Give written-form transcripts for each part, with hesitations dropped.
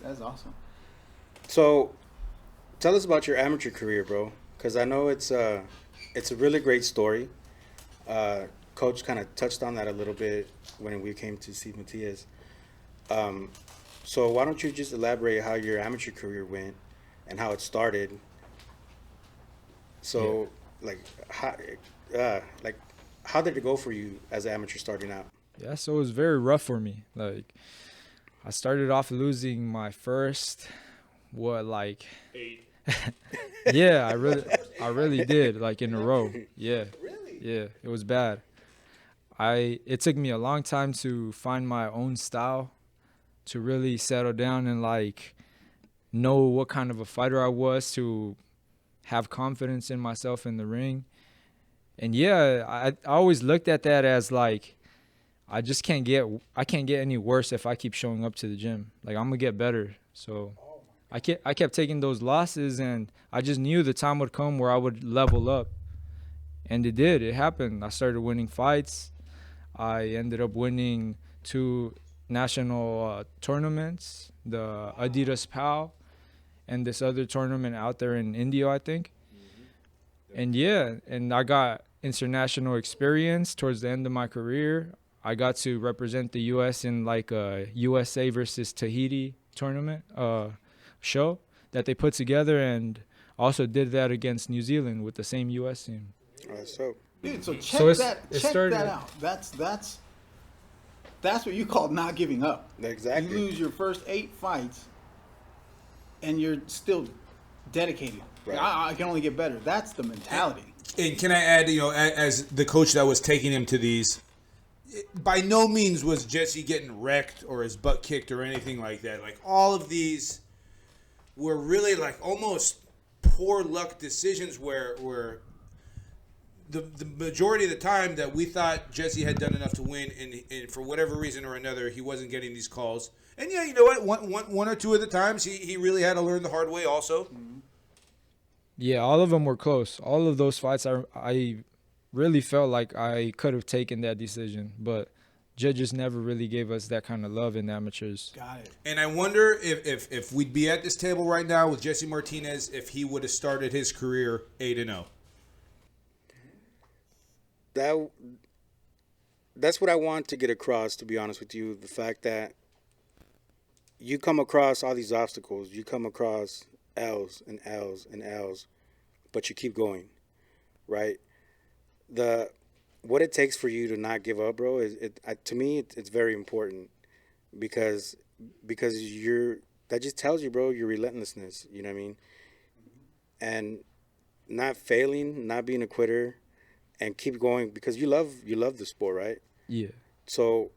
That's awesome. So, tell us about your amateur career, bro. Because I know it's a really great story. Uh, Coach kind of touched on that a little bit when we came to Steve Matias. Um, so why don't you just elaborate how your amateur career went and how it started? Yeah. So, like, like, how did it go for you as an amateur starting out? Yeah, so it was very rough for me. Like, I started off losing my first, what, like, yeah, I really did, like, in a row. Yeah, yeah, it was bad. It took me a long time to find my own style, to really settle down and, like, know what kind of a fighter I was, to have confidence in myself in the ring. And yeah, I always looked at that as like I can't get any worse if I keep showing up to the gym. Like I'm gonna get better. So I kept taking those losses and I just knew the time would come where I would level up. And it did. It happened. I started winning fights. I ended up winning 2 national tournaments, the Adidas PAL and this other tournament out there in India, I think. And yeah, and I got international experience towards the end of my career. I got to represent the U.S. in like a USA versus Tahiti tournament show that they put together, and also did that against New Zealand with the same U.S. team. So, Dude, so So it check started. that out. That's what you call not giving up. exactly. You lose your first 8 fights, and you're still dedicated. Right. I can only get better. That's the mentality. And can I add, as the coach that was taking him to these, by no means was Jesse getting wrecked or his butt kicked or anything like that. Like all of these were really like almost poor luck decisions where the majority of the time that we thought Jesse had done enough to win, and for whatever reason or another, he wasn't getting these calls. And yeah, you know what? One or two of the times, he really had to learn the hard way also. Yeah, all of them were close. All of those fights, I really felt like I could have taken that decision, but judges never really gave us that kind of love in amateurs. Got it. And I wonder if we'd be at this table right now with Jesse Martinez if he would have started his career 8-0. That's what I want to get across, to be honest with you. The fact that you come across all these obstacles, you come across L's and L's and L's, but you keep going, right? What it takes for you to not give up, bro, to me it's very important because that just tells you, bro, your relentlessness. You know what I mean? And not failing, not being a quitter, and keep going because you love the sport, right? Yeah. So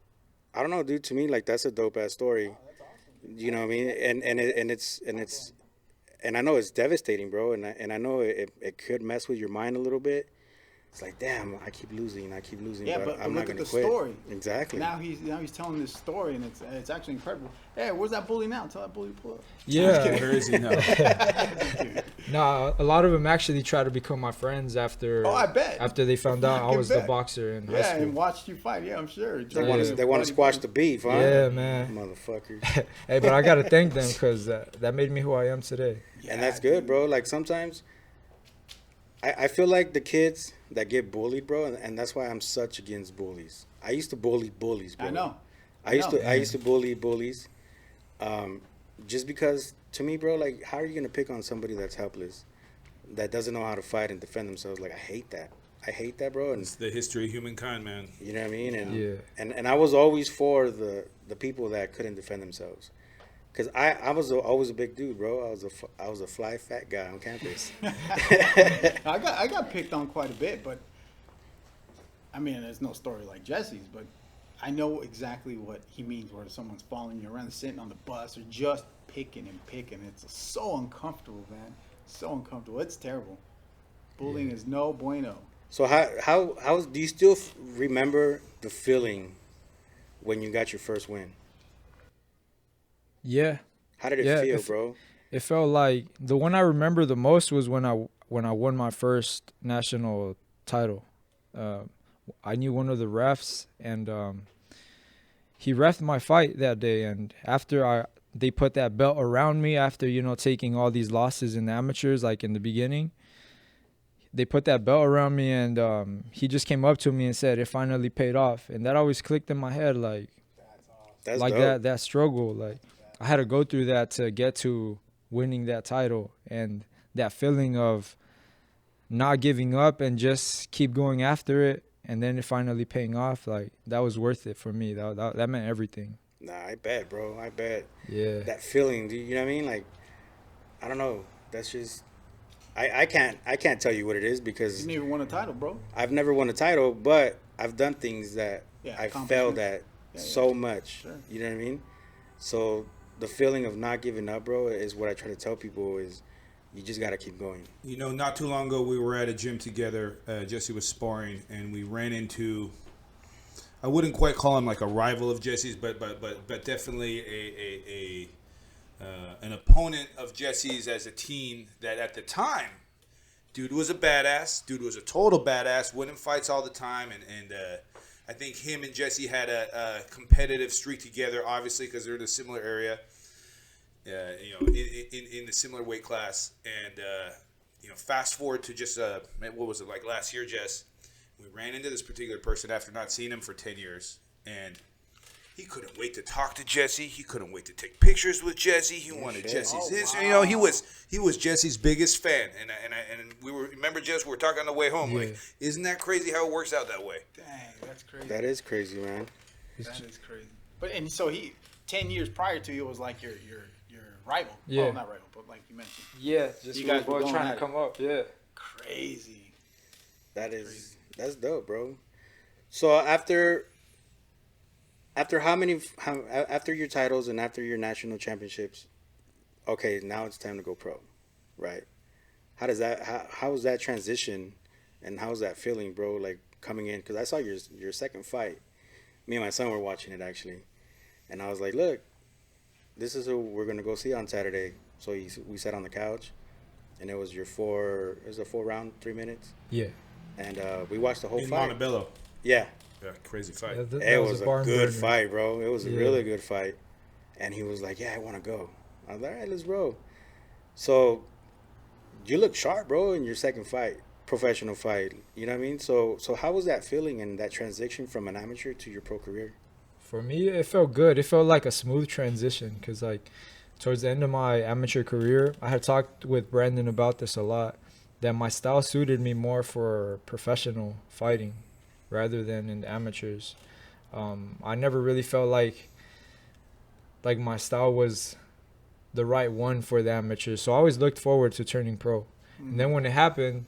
I don't know, dude. To me, like that's a dope ass story. You know what I mean? And I know it's devastating, bro. And I know it could mess with your mind a little bit. It's like, damn, I keep losing, Yeah, but but I'm look not at gonna the quit. story. Exactly. Now he's telling this story, and it's actually incredible. Hey, where's that bully now? Tell that bully to pull up. Yeah. Where is he now? No, a lot of them actually try to become my friends after. Oh, I bet. After they found out I can was the bet. boxer in high Yeah, school. and watched you fight. Yeah, I'm sure. They want to squash the beef, huh? Yeah, man. Motherfuckers. Hey, but I gotta thank them because that made me who I am today. And that's good, bro. Like sometimes I feel like the kids that get bullied, bro, and that's why I'm such against bullies. I used to bully bullies, bro. I know. I used to bully bullies. Just because to me, bro, like how are you gonna pick on somebody that's helpless, that doesn't know how to fight and defend themselves? Like I hate that, bro. And It's the history of humankind, man. you know what I mean? And Yeah. and I was always for the people that couldn't defend themselves. Cause I was always a big dude, bro. I was a fly fat guy on campus. I got picked on quite a bit, but I mean, there's no story like Jesse's, but I know exactly what he means where someone's following you around, sitting on the bus, or just picking and picking. It's so uncomfortable, man. So uncomfortable. It's terrible. Bullying is no bueno. So how do you still remember the feeling when you got your first win? Yeah. How did it Yeah, feel, bro? It felt like the one I remember the most was when I won my first national title. I knew one of the refs, and he refed my fight that day. And after they put that belt around me after, taking all these losses in the amateurs, like in the beginning. They put that belt around me, and he just came up to me and said it finally paid off. And that always clicked in my head, like, That's like dope. that struggle. Like, I had to go through that to get to winning that title, and that feeling of not giving up and just keep going after it, and then it finally paying off. Like, that was worth it for me. That meant everything. Nah, I bet, bro. I bet. Yeah. That feeling, you know what I mean? Like, I don't know. That's just, I can't tell you what it is You because didn't even win a title, bro. I've never won a title, but I've done things that Yeah, I accomplishments. failed at Yeah, so yeah. much. Sure. You know what I mean? So the feeling of not giving up, bro, is what I try to tell people is you just got to keep going. You know, not too long ago, we were at a gym together. Jesse was sparring, and we ran into, I wouldn't quite call him like a rival of Jesse's, but definitely an opponent of Jesse's as a teen that at the time, dude was a badass. Dude was a total badass, winning fights all the time. And I think him and Jesse had a competitive streak together, obviously, because they're in a similar area, in a similar weight class. And, fast forward to just, what was it, like last year, Jess? We ran into this particular person after not seeing him for 10 years. And he couldn't wait to talk to Jesse. He couldn't wait to take pictures with Jesse. He wanted Jesse's history. Wow. He was Jesse's biggest fan. And we were, remember, Jess, we were talking on the way home. Yeah. Like, isn't that crazy how it works out that way? Dang, that's crazy. That is crazy, man. That is crazy. But and so 10 years prior to you was like your rival. Yeah. Oh, not rival, but like you mentioned. Yeah, just You guys were going trying at to it. come up. Yeah. Crazy. That's dope, bro. So after after your titles and after your national championships, okay, now it's time to go pro, right? How was that transition, and how's that feeling, bro? Like coming in, because I saw your second fight. Me and my son were watching it actually, and I was like, look, this is who we're gonna go see on Saturday. So we sat on the couch, and it was a 4-round, 3 minutes, Yeah. and we watched the whole In fight. Montebello. Yeah. Yeah, crazy fight. It was a barn good burner. fight, bro. It was a Yeah. really good fight. And he was like, yeah, I want to go. I was like, all right, let's roll. So you look sharp, bro, in your second fight, professional fight. You know what I mean? So how was that feeling and that transition from an amateur to your pro career? For me, it felt good. It felt like a smooth transition because, like, towards the end of my amateur career, I had talked with Brandon about this a lot, that my style suited me more for professional fighting rather than in the amateurs. I never really felt like my style was the right one for the amateurs, so I always looked forward to turning pro. And then when it happened,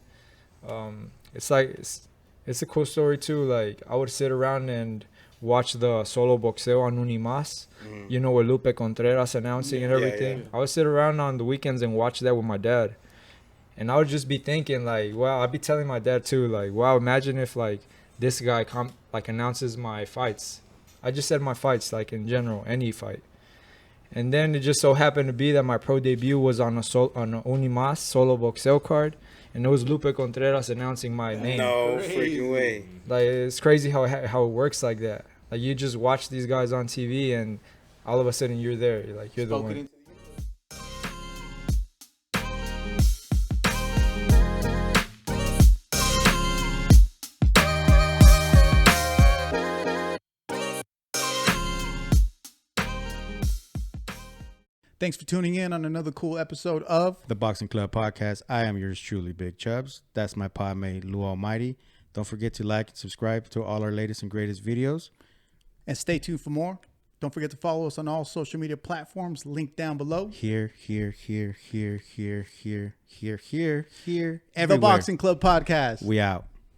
it's a cool story too. Like, I would sit around and watch the solo boxeo on Unimas, with Lupe Contreras announcing and everything. Yeah. I would sit around on the weekends and watch that with my dad. And I would just be thinking, like, wow, I'd be telling my dad too, like, wow, imagine if, like, this guy announces my fights. I just said my fights, like, in general, any fight. And then it just so happened to be that my pro debut was on a Unimas solo boxeo card, and it was Lupe Contreras announcing my name. No Crazy. freaking way. Like, it's crazy how it works like that. Like, you just watch these guys on TV, and all of a sudden you're there. You're like, you're the Spoke it one. into- Thanks for tuning in on another cool episode of The Boxing Club Podcast. I am yours truly, Bigg Chubbs. That's my podmate, Lou Almighty. Don't forget to like and subscribe to all our latest and greatest videos. And stay tuned for more. Don't forget to follow us on all social media platforms, linked down below. Here, everywhere. The Boxing Club Podcast. We out.